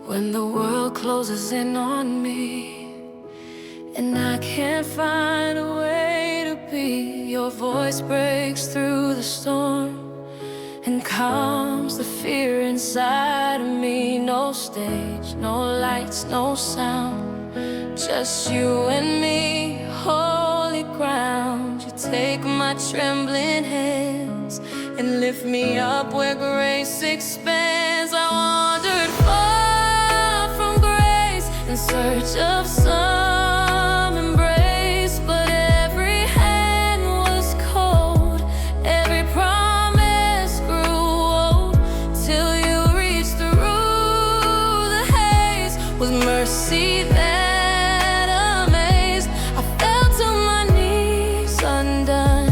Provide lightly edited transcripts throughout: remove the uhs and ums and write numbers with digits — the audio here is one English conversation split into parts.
When the world closes in on me and I can't find a way to be, your voice breaks through the storm and calms the fear inside of me. No stage, no lights, no sound, just you and me, holy ground. You take my trembling hands and lift me up where grace expands. I wandered far from grace in search of some embrace, but every hand was cold, every promise grew old, till you reached through the haze with mercy that amazed. I fell to my knees undone,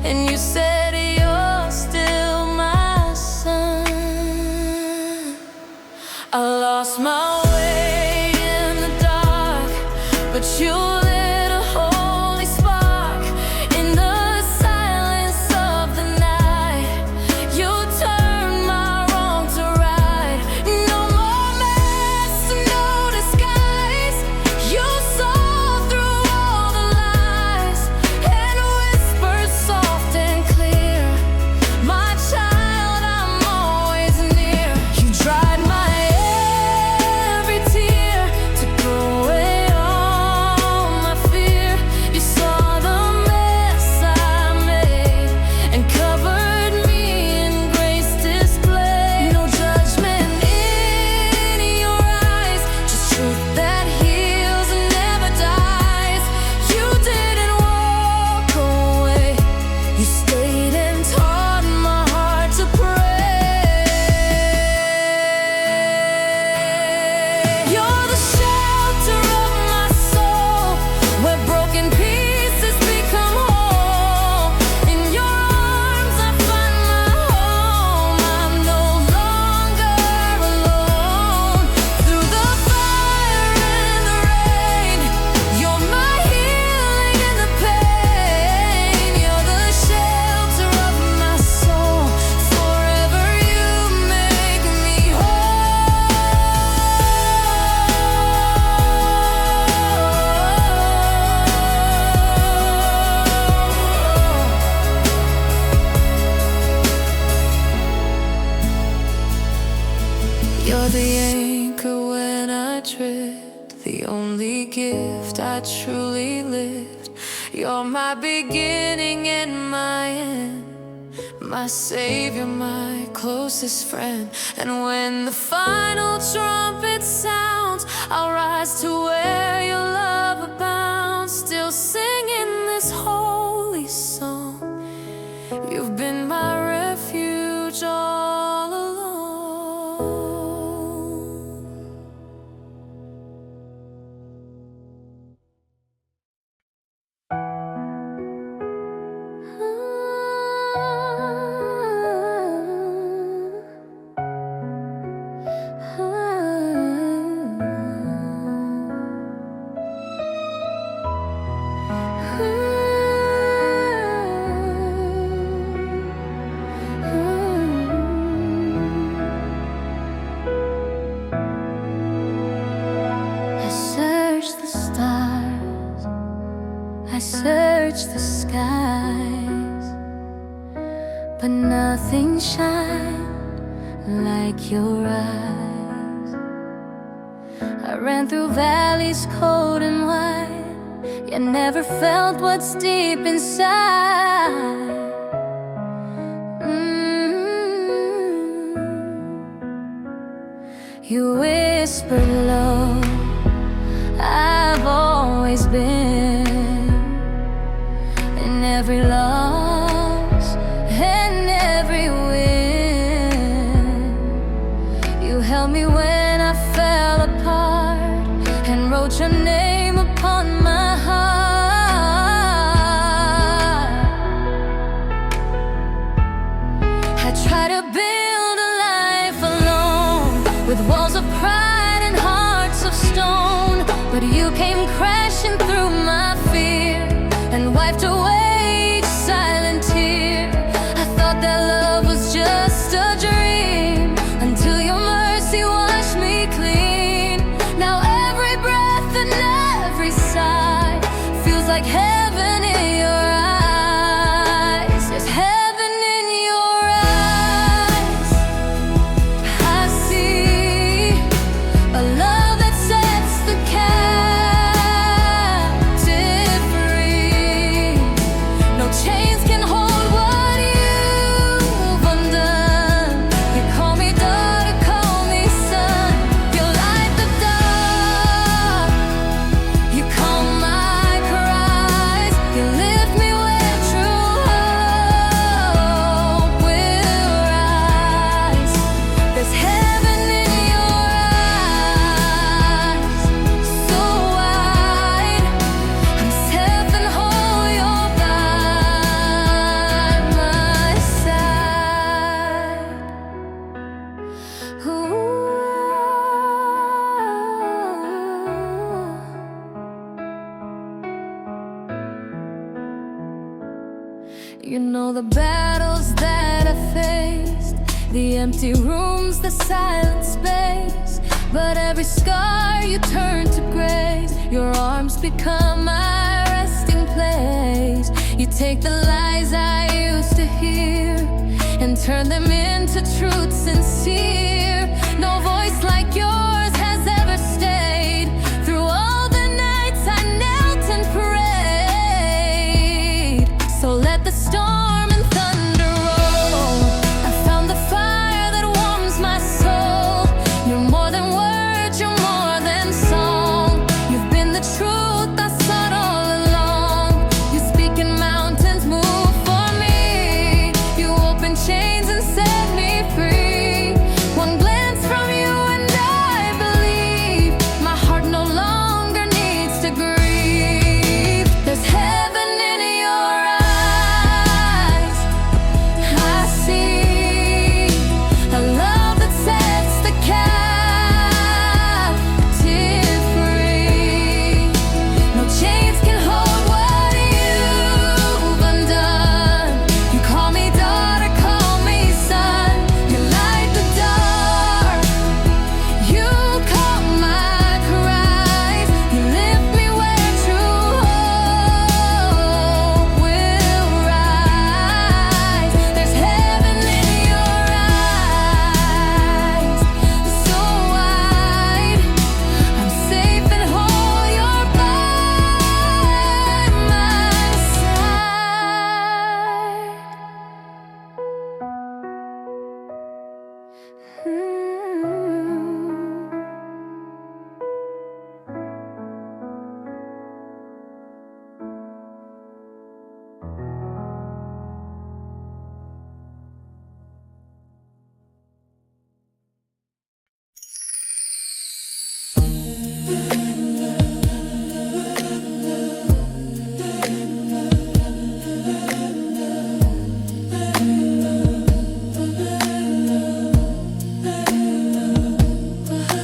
and you said you're still my son. I lost my way in the dark, but you lit a holy spark in the silence of the night. You turned my wrong to right. No more mask, no disguise. You saw through all the lies and whispered soft and clear, my child, I'm always near. You dried my every tear, took away all my fear. You saw the mess I made and covered me in grace display. No judgment in your eyes, just truth that heals and never dies. You didn't walk away, you stayed and taught my heart to pray. You're the shelter of my soul, where broken pieces become whole. In your arms I find my home. I'm no longer alone. Through the fire and the rain, you're my healing in the pain. You're the shelter of my soul. Forever you make me whole. You're the anchor when I drift, the only gift I truly lived. You're my beginning and my end, my savior, my closest friend. And when the final trumpet sounds, I'll rise to where your love abounds, still singing this holy song. You've been my refuge all along. I searched the stars, I searched the skies, but nothing shined like your eyes. I ran through valleys cold and wide, yet never felt what's deep inside. You whispered low, I've always been. In every loss and every win, you held me when I fell apart and wrote your name upon my heart. I tried to build a life alone with walls of pride and hearts of stone, but you came crashing You know the battles that I faced, the empty rooms, the silent space. But every scar you turn to grace. Your arms become my resting place. You take the lies I used to hear and turn them into truth sincere. No voice like yours has ever stayed. Through all the nights I knelt and prayed. So let the storm and thunder roll. I found the fire that warms my soul. You're more than words, you're more than song. You've been the truth I sought all along. You speak and mountains move for me. You open chains and set me free. One glance from you and I believe my heart no longer needs to grieve. There's heaven in your eyes. I see a love that sets the captive free. No chains can hold what you've undone. You call me daughter, call me son. You light the dark. You calm my cries. You lift me where true hope will rise. There's heaven in your eyes, so wide. I'm safe and whole. You're by my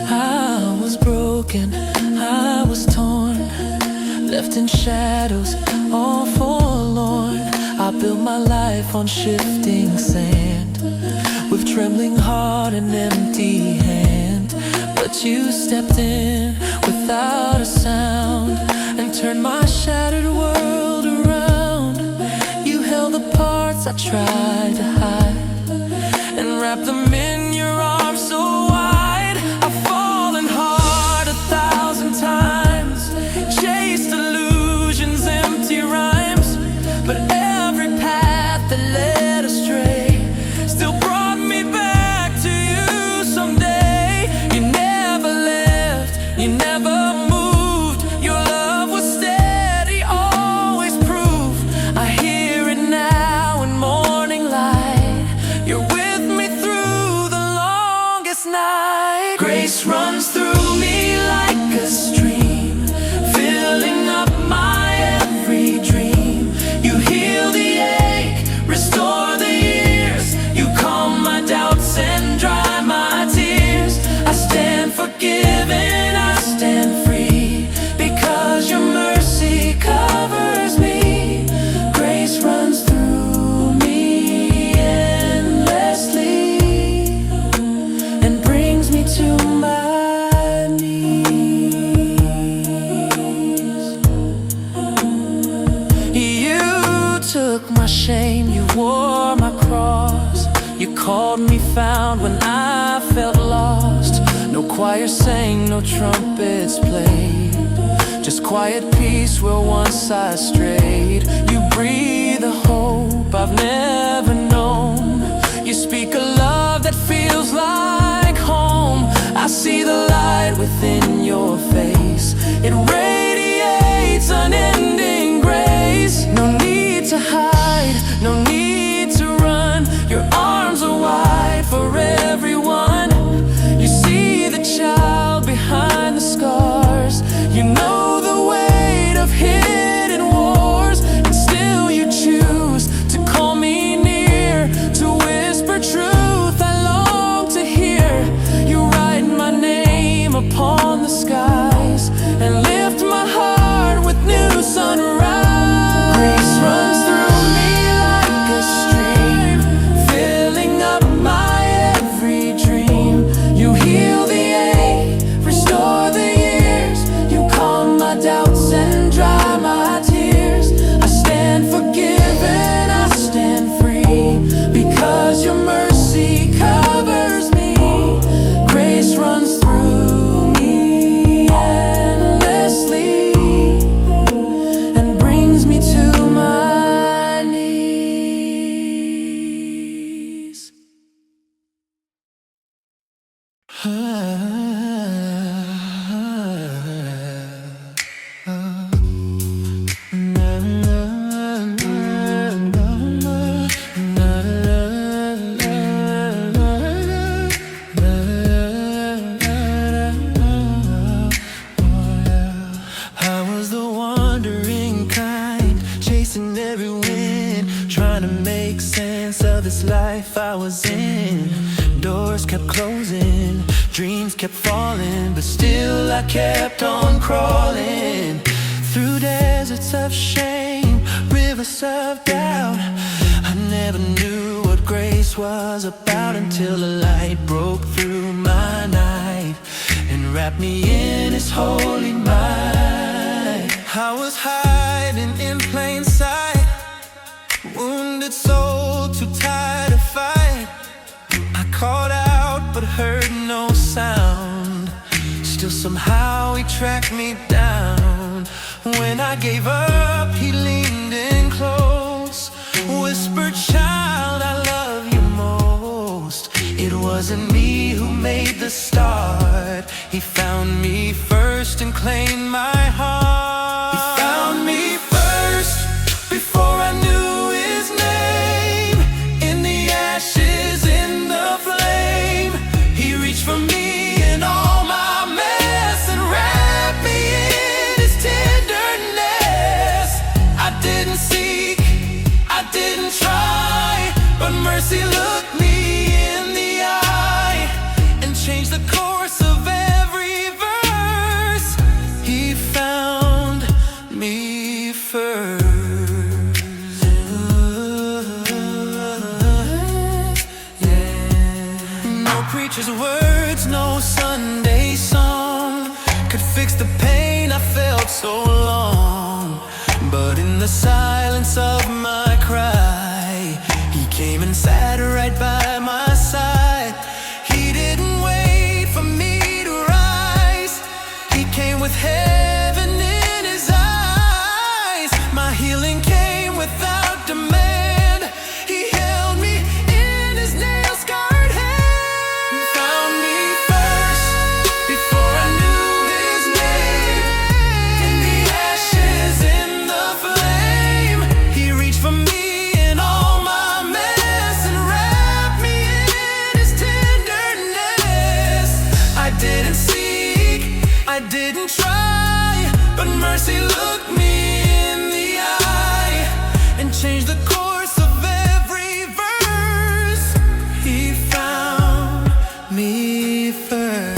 I was broken, I was torn, left in shadows, all forlorn. I built my life on shifting sand, with trembling heart and empty hand. But you stepped in without a sound and turned my shattered world around. You held the parts I tried to hide and wrapped them in your arms so wide. I've fallen hard 1,000 times, chased illusions, empty rhymes, but every path that led astray still brought me back to you someday. You never left, you never moved. Your love was steady, always proof. I hear it now in morning light. You're with me through the longest night. Grace runs through me like a stream, filling up my every dream. You heal the ache, restore the years. You calm my doubts and dry my tears. I stand forgiven, I stand free, because your mercy covers me. Grace runs through me endlessly and brings me to my knees. You took my shame, you wore my cross. You called me found when I felt lost. No choir sang, no trumpets played, just quiet peace where once I strayed. You breathe a hope I've never known. You speak a love that feels like home. I see the light within your face. It radiates unending grace. No need to hide, no need to run. Your arms are wide for everyone. You see the child behind the scars. You know the weight of hidden wars, and still you choose to call me near, to whisper truth I long to hear. You write my name upon the skies and lift my heart with new sunrise. Grace runs through me like this life I was in. Doors kept closing, dreams kept falling, but still I kept on crawling. Through deserts of shame, rivers of doubt, I never knew what grace was about until the light broke through my night and wrapped me in His holy might. I was hiding in plain sight, wounded soul, too tired to fight. I called out but heard no sound. Still somehow He tracked me down. When I gave up, He leaned in close, whispered, "Child, I love you most." It wasn't me who made the start. He found me first and claimed my heart. He found me first before I knew His name. In the ashes, in the flame, He reached for me in all my mess and wrapped me in His tenderness. I didn't seek, I didn't try, but mercy looked me in the eye and changed the course of every verse. He found me first. No preacher's words, no Sunday song could fix the pain I felt so long. But in the silence of my cry, He came and sat right by my side. He didn't wait for me to rise. He came with heaven in His eyes. My healing came without demand. He held me in His nail-scarred hand. He found me first before I knew His name. In the ashes, in the flame, He reached for me in all my mess and wrapped me in His tenderness. I didn't seek, I didn't try, but mercy looked me in the eye and changed the course of every verse. He found me first.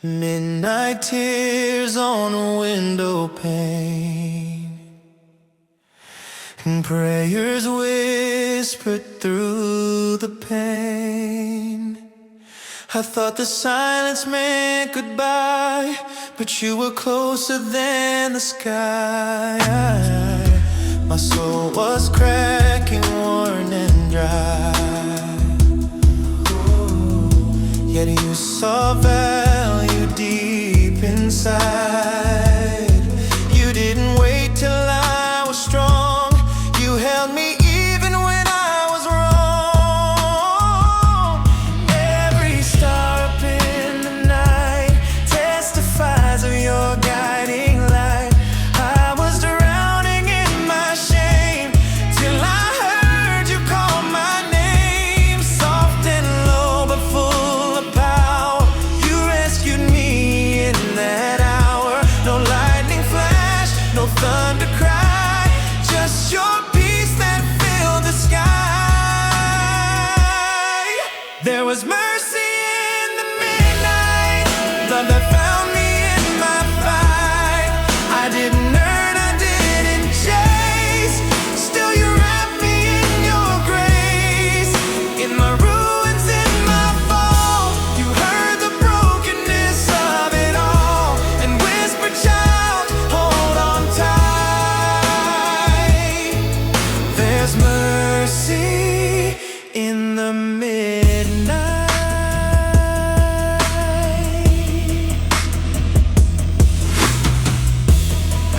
Midnight tears on a window pane, and prayers whispered through the pain. I thought the silence meant goodbye, but you were closer than the sky. My soul was cracking, worn and dry, yet you saw value deep inside. You didn't wait till I was strong. You held me even when I was wrong. Every star up in the night testifies of your guiding light. I was drowning in my shame till I heard you call my name. Soft and low but full of power, you rescued me in that hour. No lightning flash, no thunder cry, just your peace that filled the sky. There was mercy in the midnight, love that found me in my fight. I didn't earn, I didn't chase, still you wrapped me in your grace. In my ruins, in my fall, you heard the brokenness of it all and whispered, "Child, hold on tight." There's mercy in the midnight.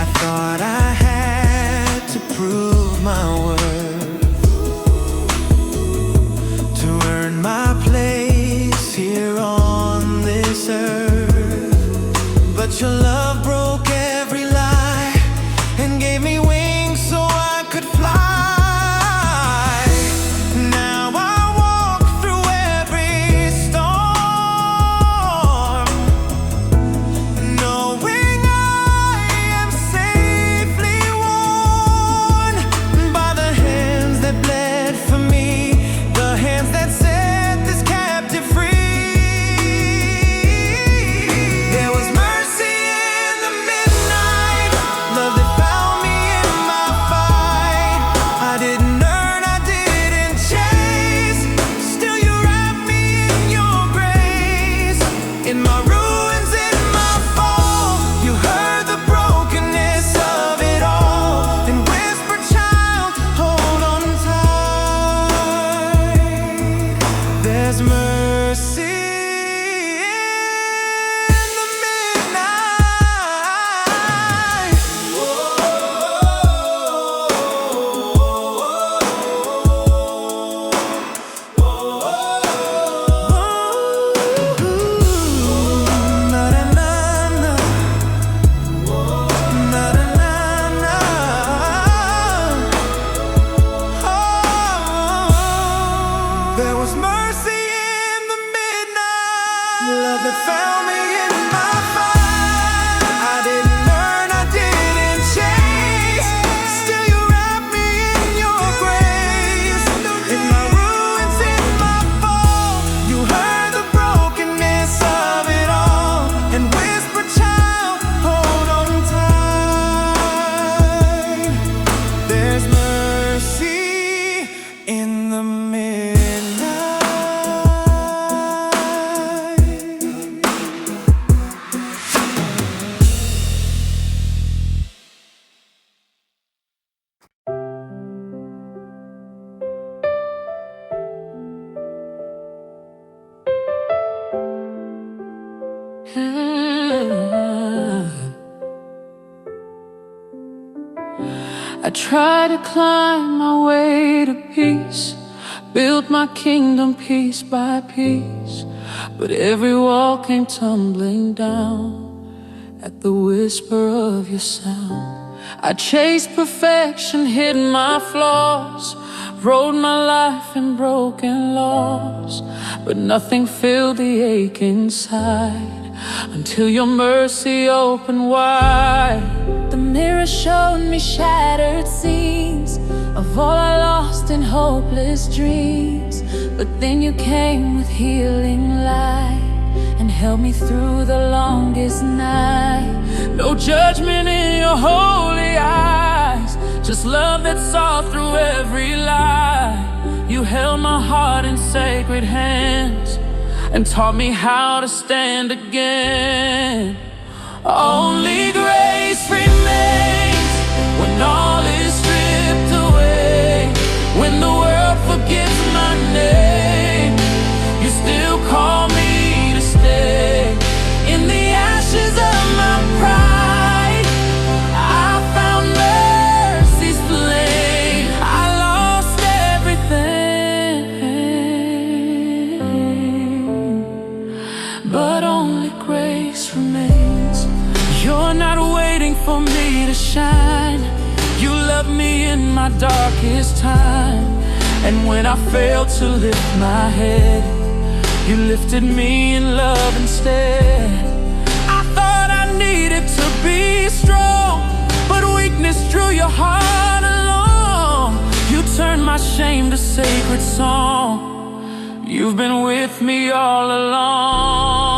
I thought I had to prove my worth, to earn my place I tried to climb my way to peace, built my kingdom piece by piece, but every wall came tumbling down at the whisper of your sound. I chased perfection, hid my flaws, wrote my life in broken laws, but nothing filled the ache inside until your mercy opened wide. The mirror showed me shattered scenes of all I lost in hopeless dreams, but then you came with healing light and held me through the longest night. No judgment in your holy eyes, just love that saw through every lie. You held my heart in sacred hands and taught me how to stand again. Only grace remains when all is stripped away. When the world forgets my name, you still call me to stay. In the ashes of my pride, I found mercy's flame. I lost everything, but only grace remains. You're not waiting for me to shine. You love me in my darkest time, and when I failed to lift my head, you lifted me in love instead. I thought I needed to be strong, but weakness drew your heart along. You turned my shame to sacred song. You've been with me all along.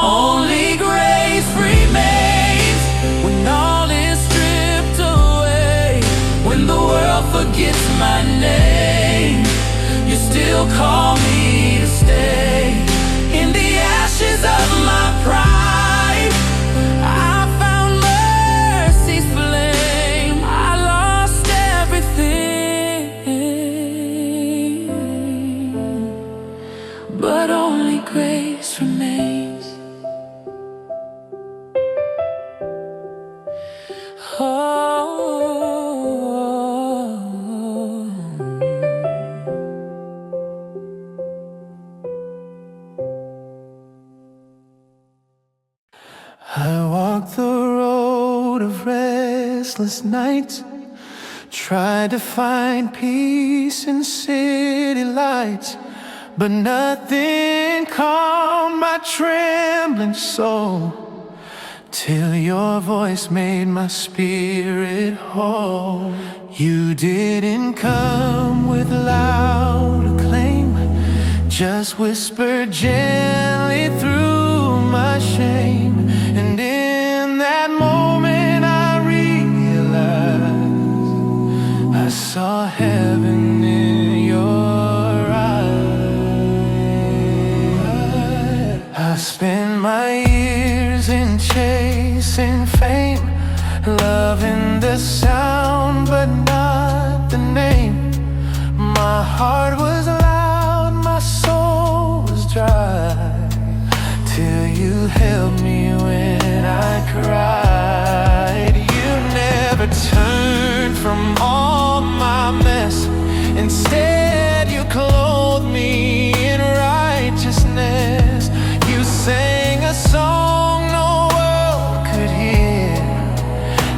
Only grace remains when all is stripped away. When the world forgets my name, you still call me to stay. In the ashes of my pride, I found mercy's flame. I lost everything, but only grace remains. I walked the road of restless nights, tried to find peace in city lights, but nothing calmed my trembling soul, till your voice made my spirit whole. You didn't come with loud acclaim, just whispered gently through my shame. And in that moment I realized I saw heaven in your eyes. I spent my years in chasing fame, loving the sound but not the name. My heart was loud, my soul was dry, till you held me when I cried. You never turned from all my mess, instead you clothed me in righteousness. You sang a song no world could hear,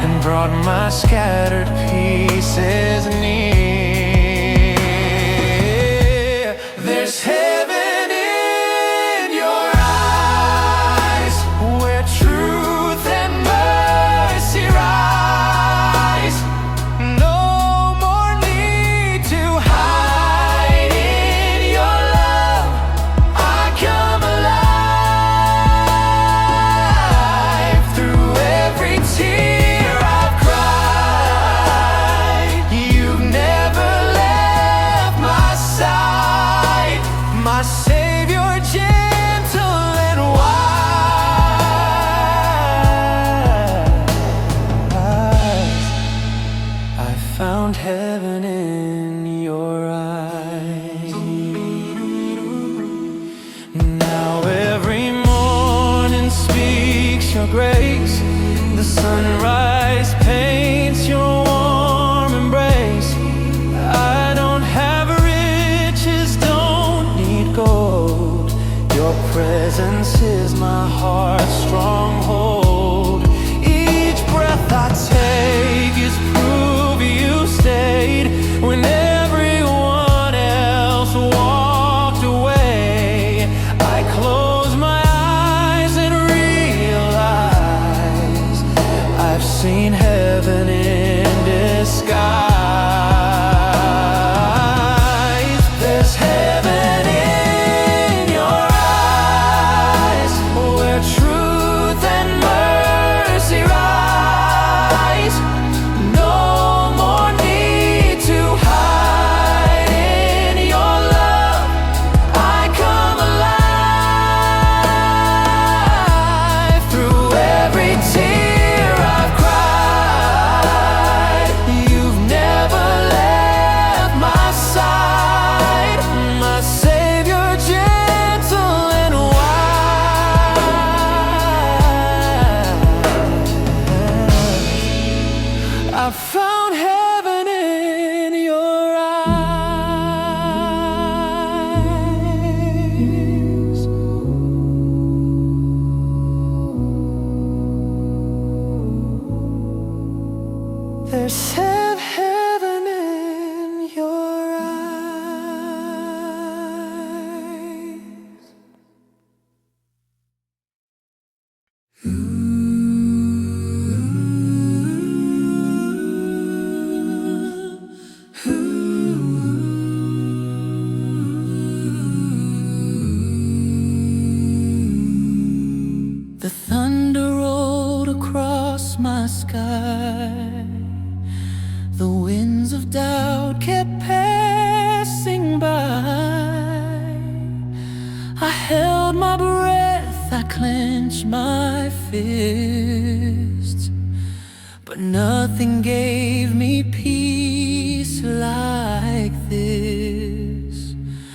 and brought my scattered pieces near. There's heaven in your eyes, where truth and mercy rise. No more need to hide in your love. I come alive through every tear I've cried. You've never left my side, my Savior, gentle and wise. I found heaven in your eyes. Now every morning speaks your grace, the sunrise paints your warm heaven in disguise. There's heaven in your eyes, where truth and mercy rise. No more need to hide in your love. I come alive through every tear I've cried. You've never left my side, my Savior, gentle and wise. I found heaven in your eyes. There's heaven in your eyes. The thunder rolled across my sky. The winds of doubt kept passing by. I held my breath, I clenched my fists, but nothing gave me peace like this.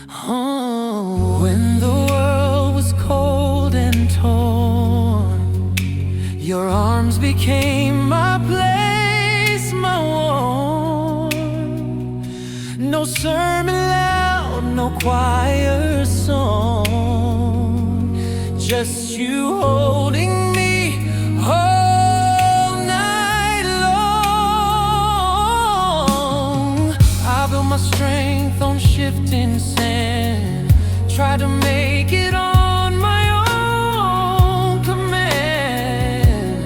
Oh, when the world was cold and torn, your arms became my place, my warmth. No sermon loud, no choir song, just you holding me all night long. I built my strength on shifting sand, tried to make it on my own command,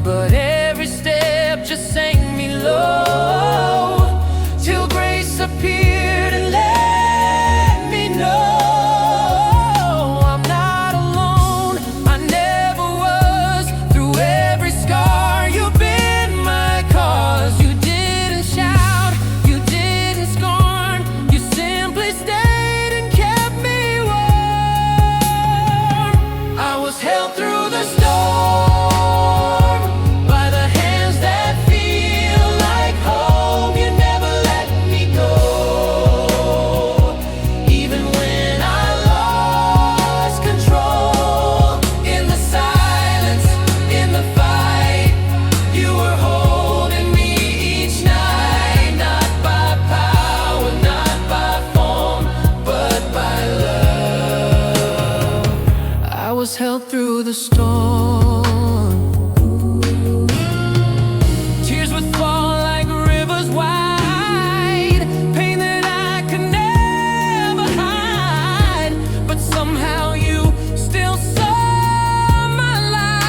but every step just sank me low, till grace appeared and let me know I'm not alone. I never was. Through every scar, you've been my cause. You didn't shout, you didn't scorn, you simply stayed and kept me warm. I was held through the storm by the hands that feel like home. You never let me go, even when I lost control. In the silence, in the fight, you were holding me each night. Not by power, not by form, but by love. I was held through the storm. Tears would fall like rivers wide, pain that I could never hide, but somehow you still saw my light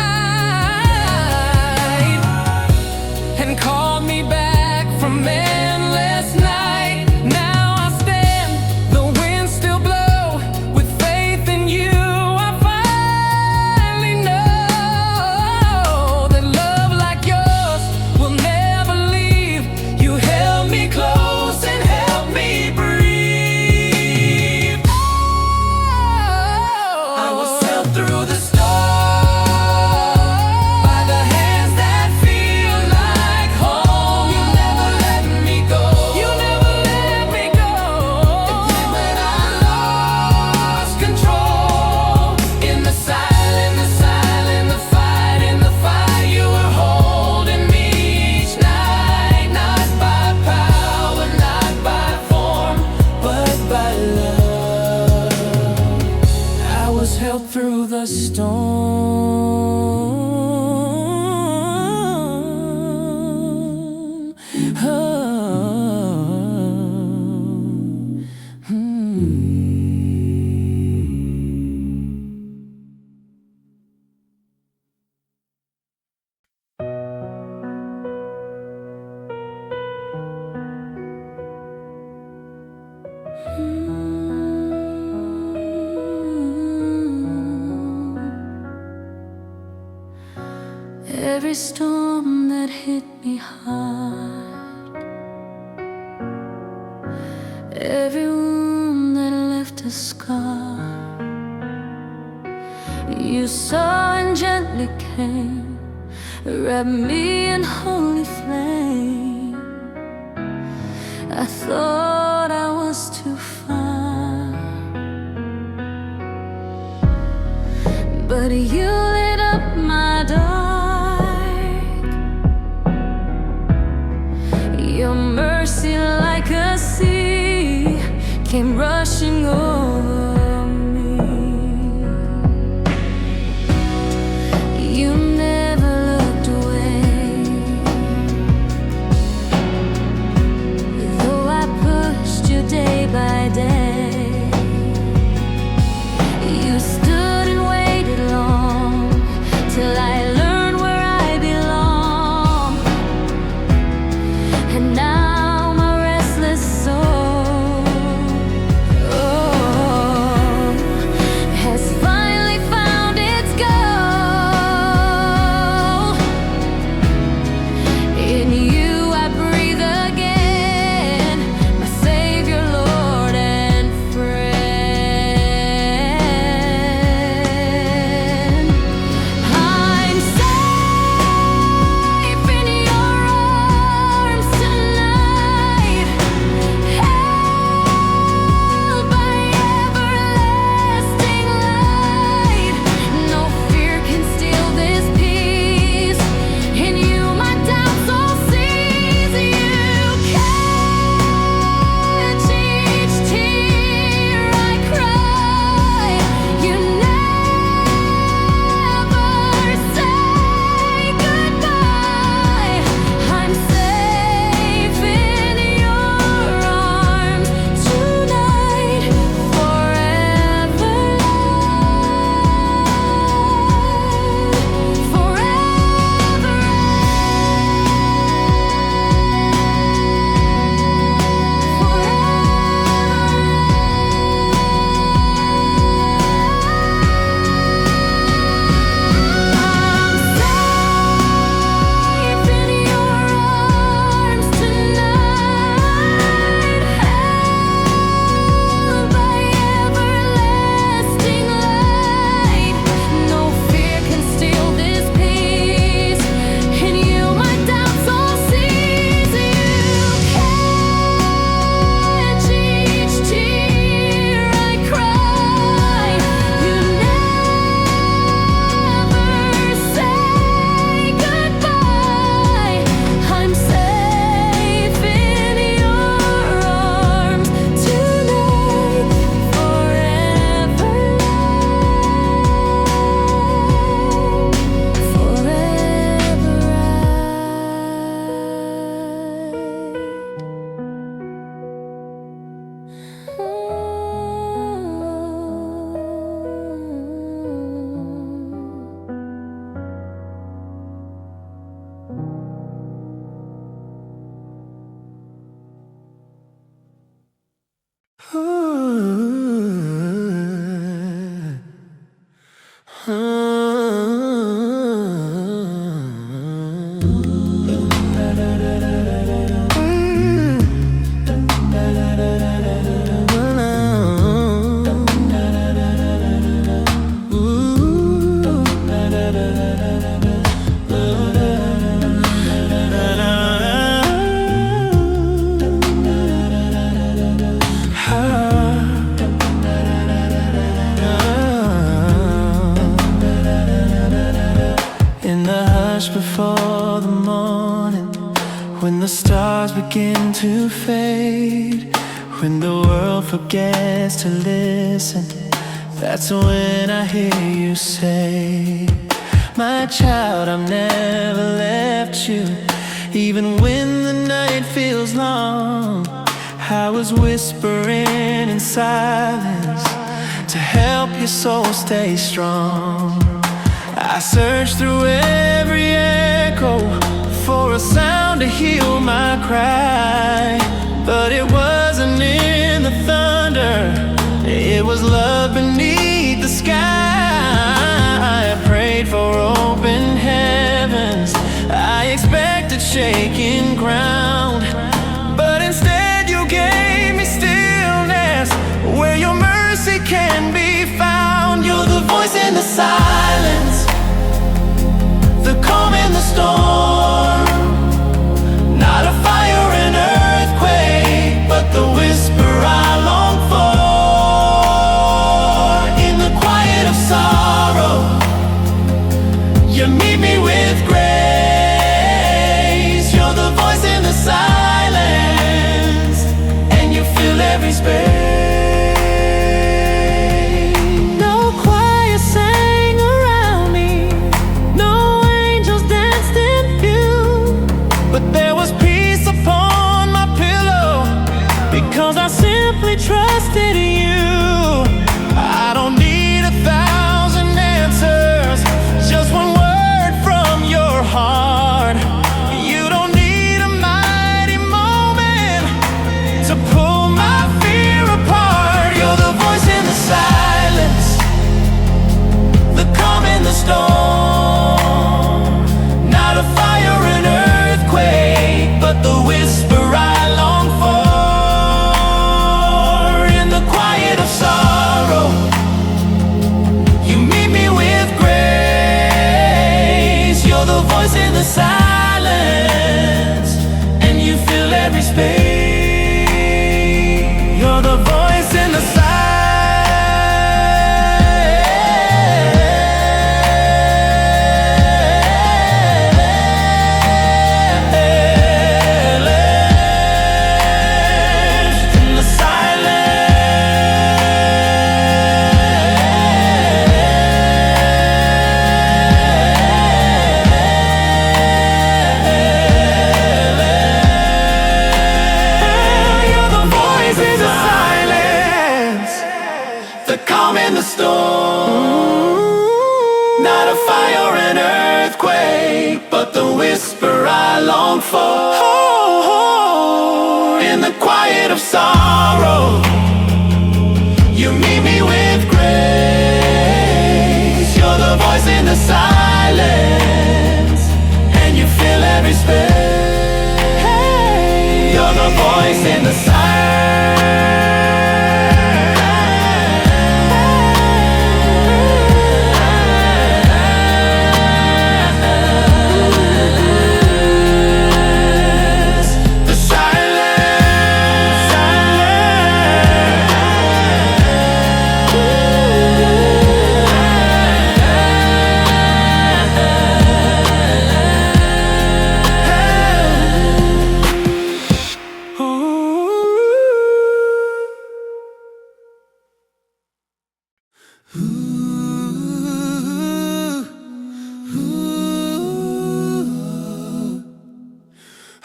and called me back from endless night. Now I stand, the winds still blow, with faith in you I finally know every storm that hit me hard, every wound that left a scar, you saw and gently came, wrapped me in holy flame. I thought I was too far, but you lit up my dark. Your mercy like a sea came rushing over me. You never looked away, though I pushed you day by day. You stood and waited long till I learned where I belong. And now my restless soul, oh, has finally found its goal. In you I breathe again, my Savior, Lord, and friend. I'm safe in your arms tonight, held by everlasting light. No fear can steal this peace. In you my doubts all cease. You catch each tear I cry. You never say goodbye. I'm safe in your arms tonight, forever, no fear can steal this peace. In you my doubts all cease. You catch each tear I cry. You never say goodbye. I'm safe in your arms tonight, forever, In the hush before the morning, when the stars begin to fade, when the world forgets to listen, that's when I hear you say, my child, I've never left you. Even when the night feels long, I was whispering in silence to help your soul stay strong. I searched through every echo for a sound to heal my cry, but it wasn't in the thunder, it was love beneath the sky. I prayed for open heavens shaking ground. But instead you gave me stillness, where your mercy can be found. You're the voice in the silence, the calm in the storm. Not a fire, an earthquake, but the whisper I long for. In the quiet of sorrow, you meet me with grace. You're the voice in the silence, and you fill every space. No choir sang around me, no angels danced in view, But there was peace upon my pillow, because I simply trusted you. I don't need 1,000 answers, just one word from your heart. You don't need a mighty moment to pull my fear apart. You're the voice in the silence, the calm in the storm. Not a fire, an earthquake, but the whisper I long for. In the quiet of sorrow, you meet me with grace. You're the voice in the silence, and you fill every space. You're the voice in the the storm. Not a fire, an earthquake, but the whisper I long for. In the quiet of sorrow, you meet me with grace. You're the voice in the silence, and you fill every space. You're the voice in the silence.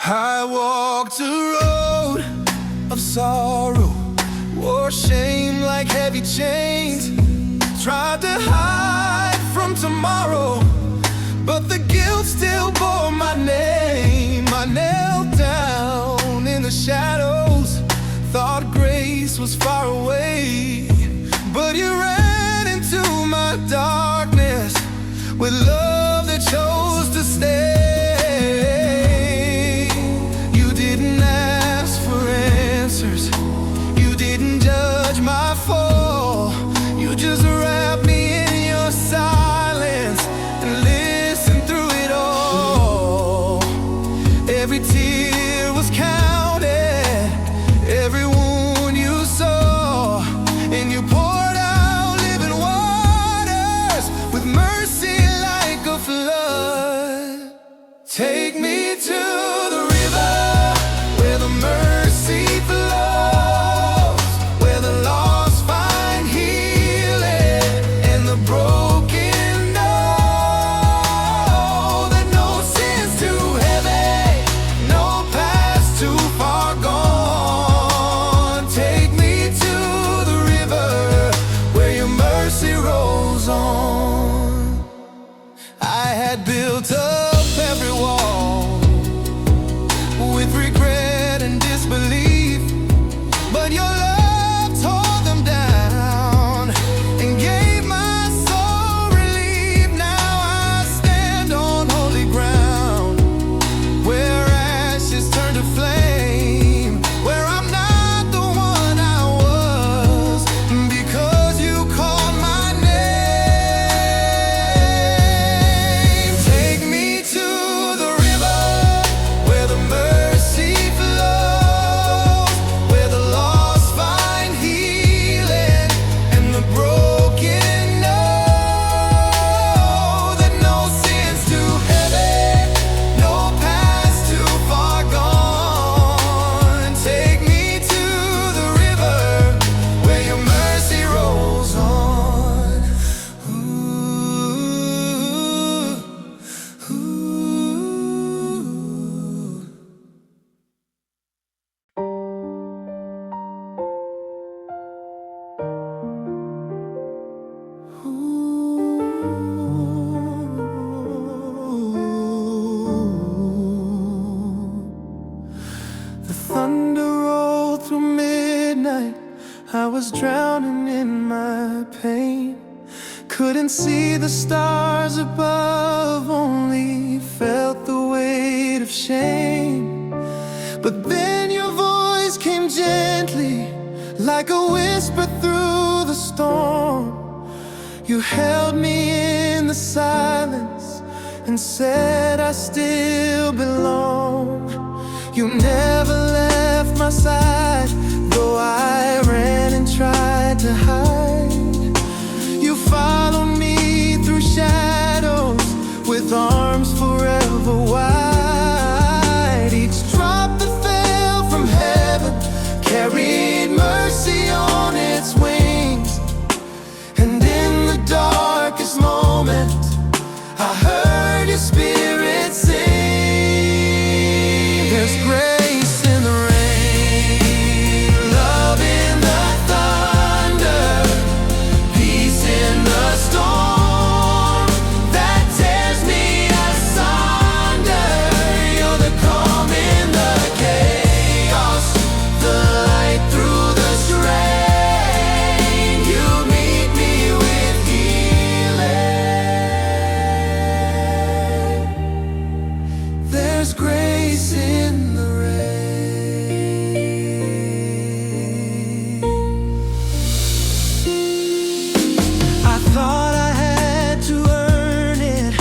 I walked a road of sorrow, wore shame like heavy chains, tried to hide from tomorrow, but the guilt still bore my name. I knelt down in the shadows, thought grace was far away, but you ran into my darkness with love that chose to stay. You didn't judge my fall, you just wrapped me in your silence and listened through it all. Every tear was counted, every wound you saw, and you poured out living waters with mercy like a flood. Take me to the river where the mercy flows, where the lost find healing and the broken know that no sin's too heavy, no I was drowning in my pain. Couldn't see the stars above, only felt the weight of shame. But then your voice came gently, like a whisper through the storm. You held me in the silence and said I still belong. You never left my side, though I ran and tried to hide. You followed me through shadows with arms forever wide. Each drop that fell from heaven carried mercy on its wings. And in the darkest moment, I heard your spirit sing. There's grace in the rain, love in the thunder, peace in the storm that tears me asunder. You're the calm in the chaos, the light through the strain. You meet me with healing. There's grace in the rain. I thought I had to earn it,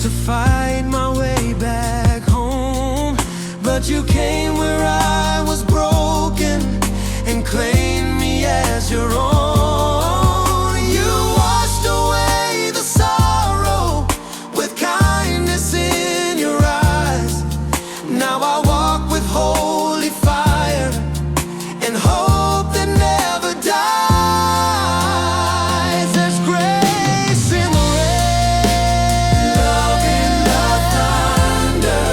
to fight my way back home. But you came where I was broken and claimed me as your own. You washed away the sorrow with kindness in your eyes. Now I walk with holy fire and hope that never dies. There's grace in the rain, love in the thunder,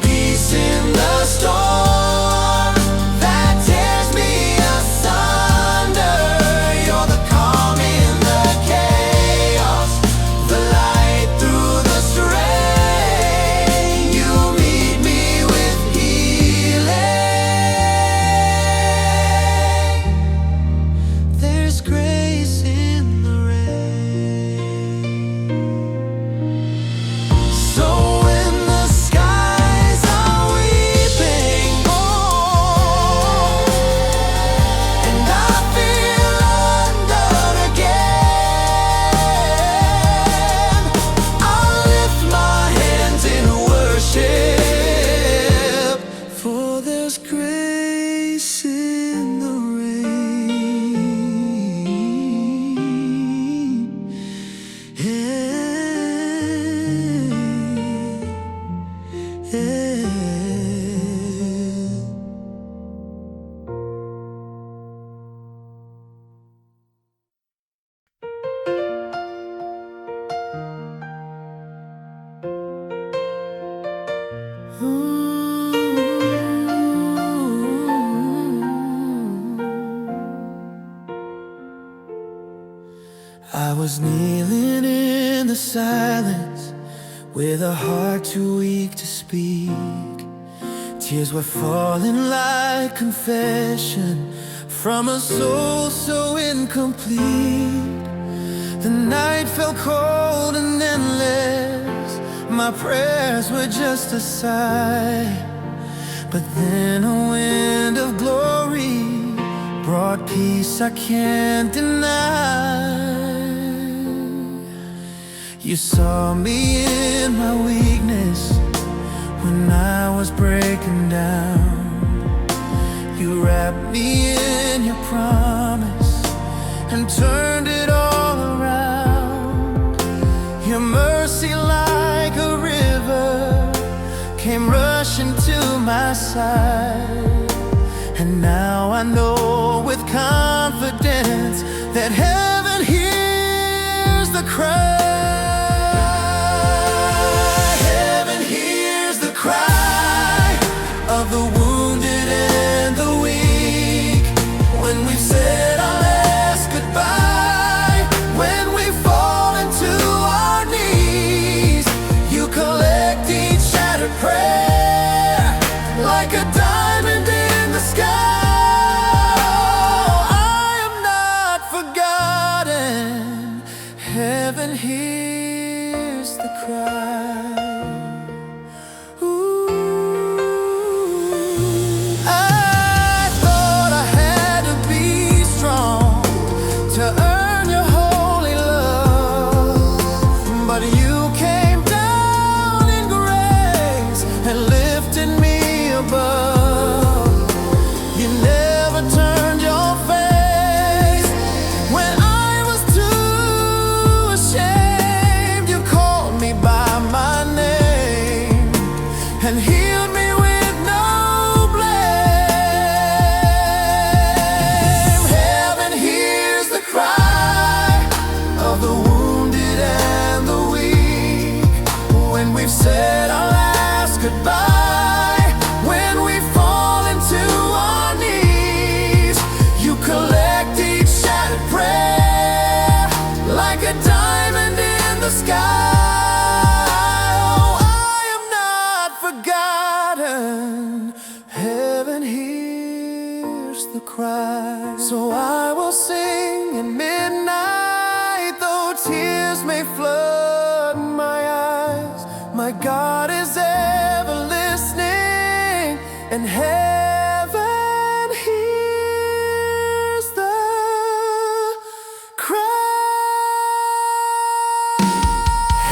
peace in the storm that tears me asunder. You're the calm in the chaos, the light through the strain. You meet me with healing. There's grace in the rain. So when the skies are weeping, and I feel undone again, I'll lift my hands in worship, for there's grace in the rain. Yeah. I was kneeling in the silence with a heart too weak to speak. Tears were falling like confession from a soul so incomplete. The night felt cold and endless. My prayers were just a sigh. But then a wind of glory brought peace I can't deny. You saw me in my weakness when I was breaking down. You wrapped me in your promise and turned it all around. Your mercy like a river came rushing to my side. And now I know with confidence that heaven hears the cry. Heaven hears the cry of the wounded and the weak. When we've said our last goodbye, when we fall into our knees, you collect each shattered prayer like a diamond in the sky. the cry. So I will sing in midnight, though tears may flood my eyes. My God is ever listening, and heaven hears the cry.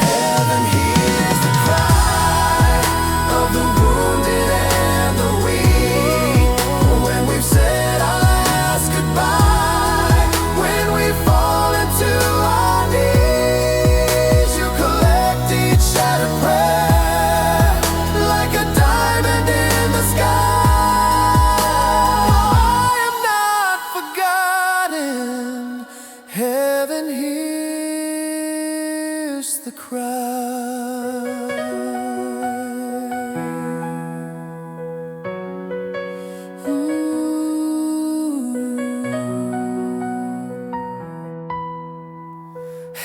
Heaven hears the cry of the wounded and the weak. When we've said our last goodbye, when we fall into our knees, you collect each shattered prayer like a diamond in the sky. I am not forgotten. Heaven hears the cry.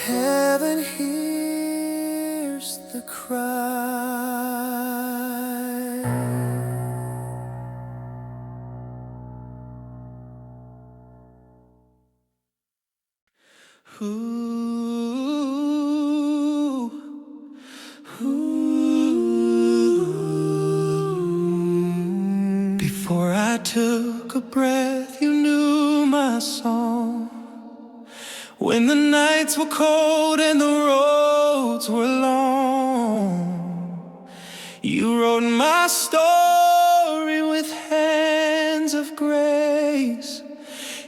Heaven hears the cry. Before I took a breath, you knew my song. When the nights were cold and the roads were long, you wrote my story with hands of grace.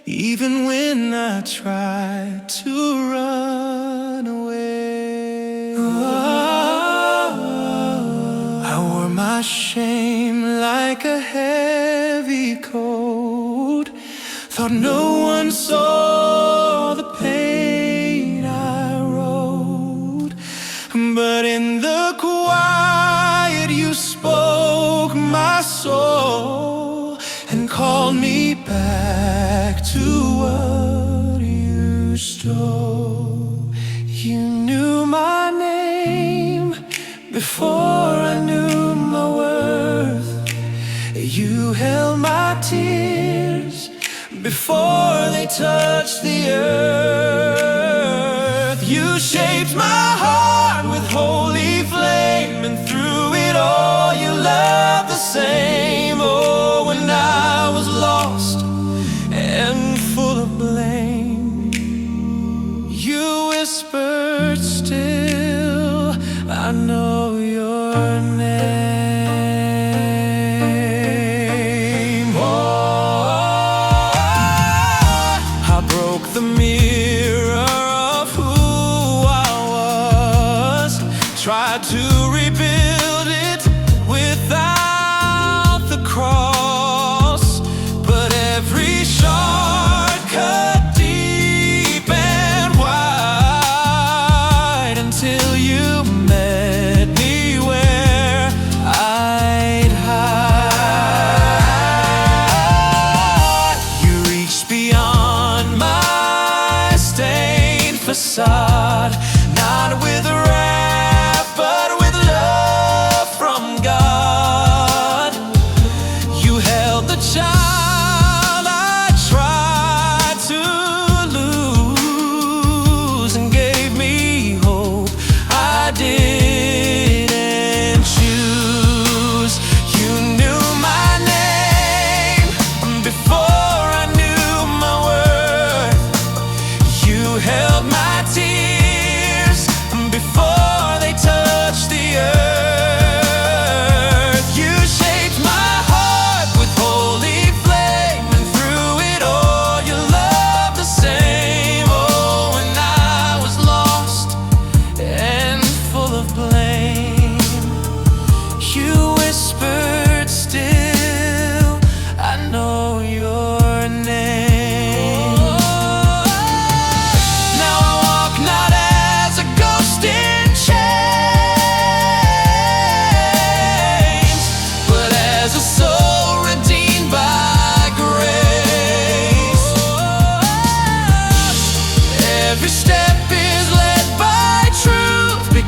Even when I tried to run away, I wore my shame like a heavy coat. Thought no one saw the pain I wrote. But in the quiet you spoke my soul and called me back to what you stole. You knew my name before I knew my worth. You held my tears before they touched the earth. You shaped my heart with holy flame, and through it all you loved the same. Oh, when I was lost and full of blame, you whispered still, I know your name. The mirror of who I was, tried to rebuild it without the cross, but every shard cut deep and wide until you met me where I'd hide. You reached beyond my facade, not with wrath, but with love from God. You held the child I tried to lose and gave me hope I didn't choose. You knew my name before I knew my worth. You held my tears before they touched the earth. You shaped my heart with holy flame, and through it all you loved the same. Oh, when I was lost and full of blame, you whispered still, I know your name.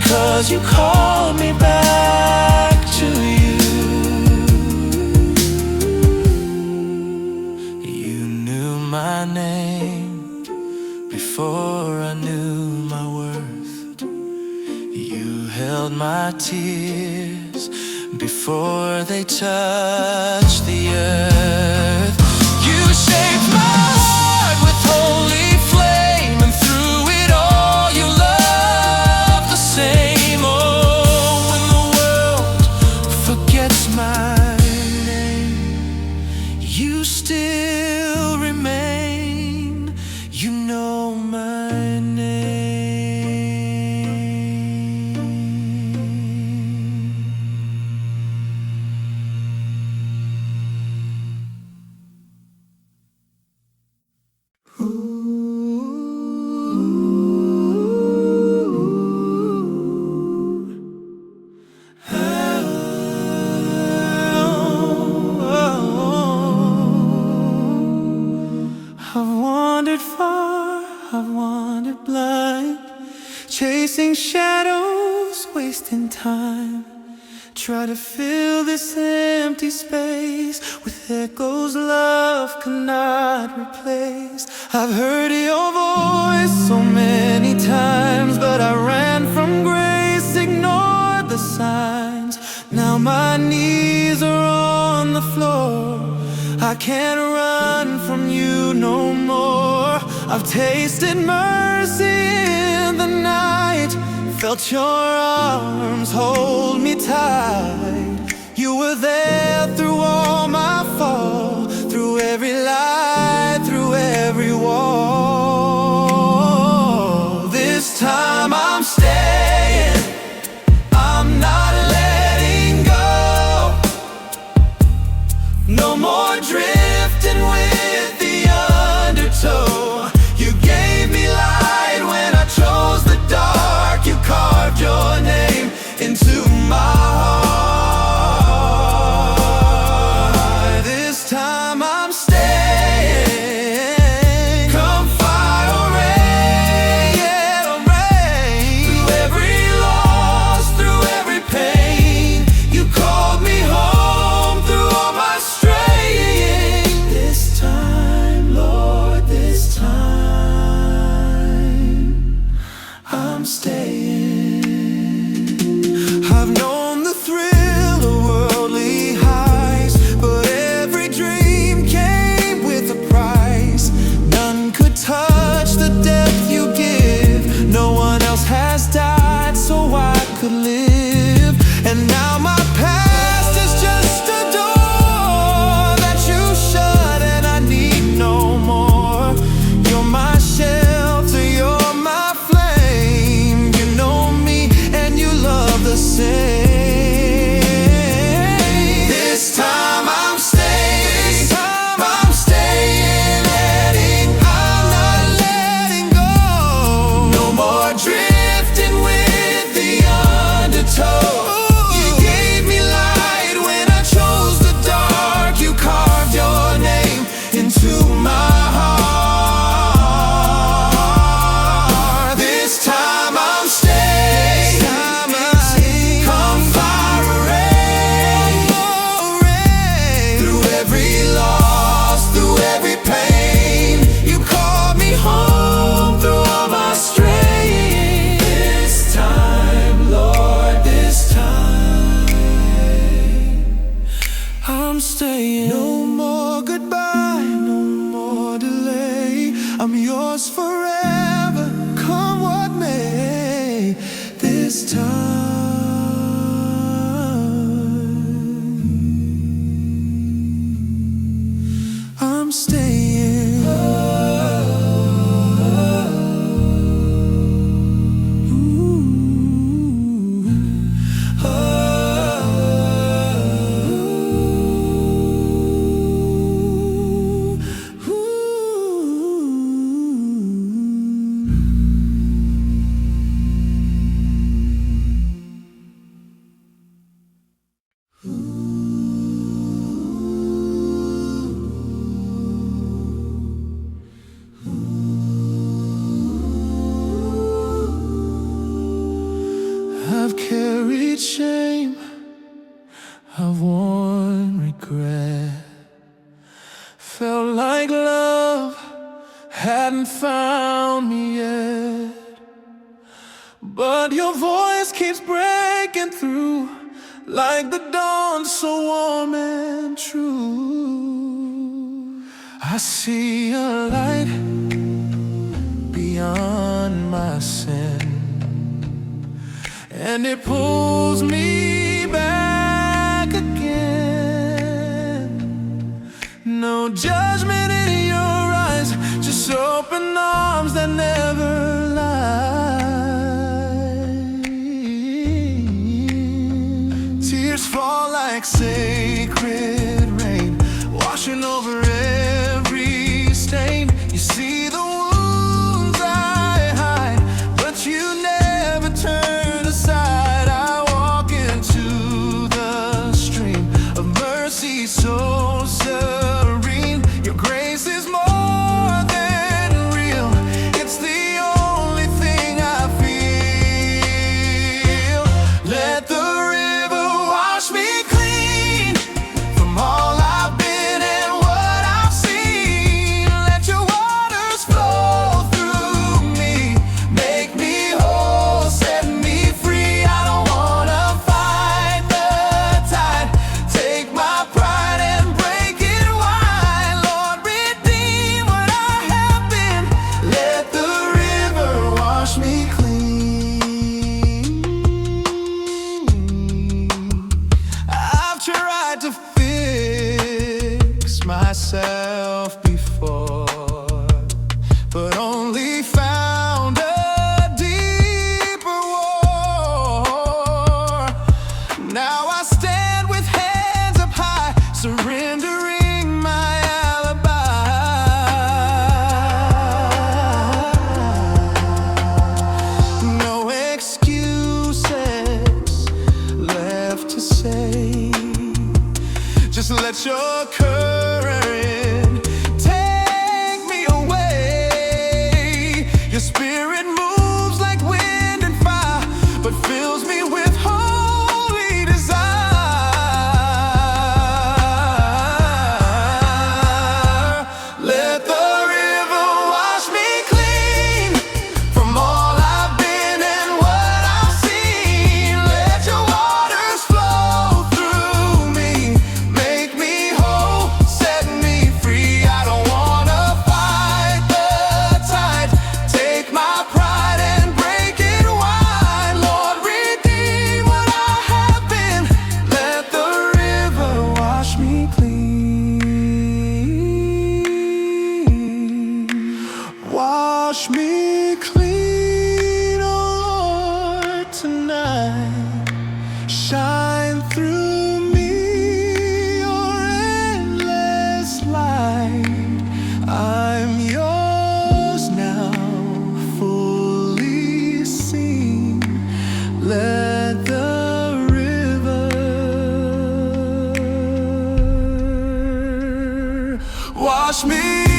Cause you called me back to you. You tears before they touch the earth. You shaped my heart with holy flame, and through it all you love the same. Oh, when the world forgets my name, you still remain. You know my name. I've wandered far, I've wandered blind, chasing shadows, wasting time. Try to fill this empty space with echoes love cannot replace. I've heard your voice so many times, but I ran from grace, ignored the signs. Now my knees are on the floor, I can't run from you no more. I've tasted mercy in the night, felt your arms hold me tight. You were there through all my fall, through every lie, through every wall. This time I'm staying, I'm not letting go. No more drifting with the undertow. You gave me light when I chose the dark. You carved your name into my heart. This time I'm staying. Come fire or rain, yeah, or rain. Through every loss, through every pain, you called me home through all my straying. This time, Lord, this time I'm staying. I've known the thrill of worldly highs, but every dream came with a price. None could touch the depth you give. No one else has died so I could live. And now my past is just a door that you shut, and I need no more. You're my shelter, you're my flame. You know me and you love the same. This time I'm staying. This time I'm staying. I'm not letting go. No more drifting with the undertow. You gave me light when I chose the dark. You carved your name into my heart. This time I'm staying. Come fire or rain. Through every loss, through every pain, you called me home through all my straying. This time, Lord, this time I'm staying. No more goodbye, no more delay. I'm yours forever, come what may. This time I'm staying. I've carried shame, I've worn regret. Felt like love hadn't found me yet. But your voice keeps breaking breaking through, like the dawn so warm and true. I see a light beyond my sin, and it pulls me back again. No judgment in your eyes, just open arms that never lie. Tears fall like sacred rain, washing over every stain. You see the wounds I hide, but you never turn aside. I walk into the stream of mercy so serene. Your grace is more than real, it's the only thing I feel. Let the river wash me clean from all I've been and what I've seen. Let your waters flow through me, make me whole, set me free. I don't wanna fight the tide, take my pride and break it wide. Lord, redeem what I have been, let the river wash me clean. I've tried to fix myself before, but only found a deeper war. Now I stand with hands up high, surrendering my alibi. No excuses left to say, just let your current take me away. Your spirit moves like wind and fire, but fills me with holy desire. Let the river wash me clean from all I've been and what I've seen. Let your waters flow through me, make me whole, set me free. I don't wanna fight the tide, take my pride and break it wide. Lord, redeem what I have been, let the river wash me clean. Wash me clean, oh Lord, tonight. Shine through me your endless light. I'm yours now, fully seen. Let the river wash me